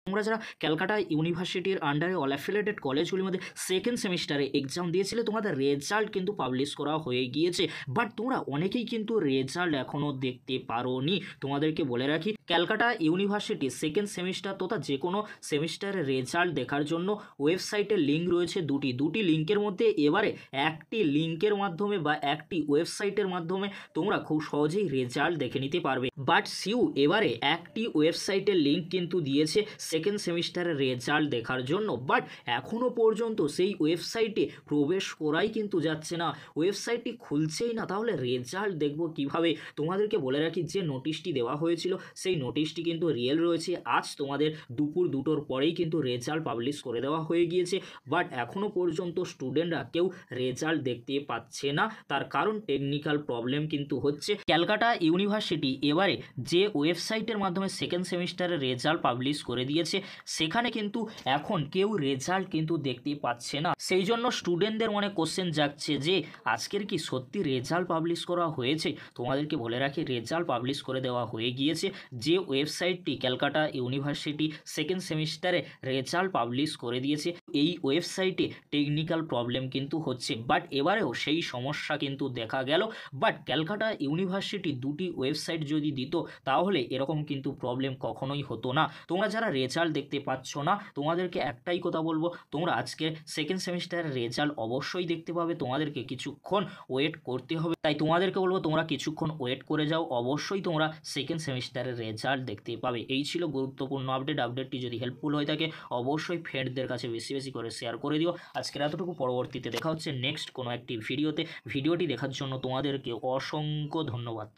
তোমরা যারা ক্যালকাটা ইউনিভার্সিটির আন্ডারে অল অ্যাফিলিয়েটেড কলেজগুলির মধ্যে সেকেন্ড সেমিস্টারে এক্সাম দিয়েছিলে, তোমাদের রেজাল্ট কিন্তু পাবলিশ করা হয়ে গিয়েছে, বাট তোমরা অনেকেই কিন্তু রেজাল্ট এখনও দেখতে পারোনি। তোমাদেরকে বলে রাখি, ক্যালকাটা ইউনিভার্সিটি সেকেন্ড সেমিস্টার তথা যে কোনো সেমিস্টারের রেজাল্ট দেখার জন্য ওয়েবসাইটের লিঙ্ক রয়েছে দুটি লিঙ্কের মধ্যে এবারে একটি লিঙ্কের মাধ্যমে বা একটি ওয়েবসাইটের মাধ্যমে তোমরা খুব সহজেই রেজাল্ট দেখে নিতে পারবে। বাট সিউ এবারে একটি ওয়েবসাইটের লিঙ্ক কিন্তু দিয়েছে সেকেন্ড সেমিস্টারের রেজাল্ট দেখার জন্য, বাট এখনও পর্যন্ত সেই ওয়েবসাইটে প্রবেশ করাই কিন্তু যাচ্ছে না, ওয়েবসাইটটি খুলছেই না। তাহলে রেজাল্ট দেখব কিভাবে? তোমাদেরকে বলে রাখি, যে নোটিশটি দেওয়া হয়েছিল সেই নোটিশটি কিন্তু রিয়েল রয়েছে। আজ তোমাদের দুপুর 2টোর পরেই কিন্তু রেজাল্ট পাবলিশ করে দেওয়া হয়ে গিয়েছে, বাট এখনও পর্যন্ত স্টুডেন্টরা কেউ রেজাল্ট দেখতে পাচ্ছে না। তার কারণ টেকনিক্যাল প্রবলেম কিন্তু হচ্ছে। ক্যালকাটা ইউনিভার্সিটি এবারে যে ওয়েবসাইটের মাধ্যমে সেকেন্ড সেমিস্টারের রেজাল্ট পাবলিশ করে দিয়েছে সেখানে কিন্তু এখন কেউ রেজাল্ট কিন্তু দেখতে পাচ্ছে না। সেই জন্য স্টুডেন্টদের মনে কোশ্চেন জাগছে যে আজকের কি সত্যি রেজাল্ট পাবলিশ করা হয়েছে? তোমাদেরকে বলে রাখি, রেজাল্ট পাবলিশ করে দেওয়া হয়ে গিয়েছে। যে ওয়েবসাইটটি ক্যালকাটা ইউনিভার্সিটি সেকেন্ড সেমিস্টারে রেজাল্ট পাবলিশ করে দিয়েছে, এই ওয়েবসাইটে টেকনিক্যাল প্রবলেম কিন্তু হচ্ছে, বাট এবারেও সেই সমস্যা কিন্তু দেখা গেল। বাট ক্যালকাটা ইউনিভার্সিটি দুটি ওয়েবসাইট যদি দিত তাহলে এরকম কিন্তু প্রবলেম কখনোই হতো না। তোমরা যারা রেজাল্ট দেখতে পাচ্ছ না, তোমাদেরকে একটাই কথা বলবো, তোমরা আজকে সেকেন্ড সেমিস্টারের রেজাল্ট অবশ্যই দেখতে পাবে। তোমাদেরকে কিছুক্ষণ ওয়েট করতে হবে, তাই তোমাদেরকে বলবো তোমরা কিছুক্ষণ ওয়েট করে যাও, অবশ্যই তোমরা সেকেন্ড সেমিস্টারের রেজাল্ট দেখতে পাবে। এই ছিল গুরুত্বপূর্ণ আপডেটটি যদি হেল্পফুল হয়ে থাকে অবশ্যই ফ্রেন্ডদের কাছে বেশি বেশি করে শেয়ার করে দিও। আজকের এতটুকু, পরবর্তীতে দেখা হচ্ছে নেক্সট কোনো একটি ভিডিওতে। ভিডিওটি দেখার জন্য তোমাদেরকে অসংখ্য ধন্যবাদ।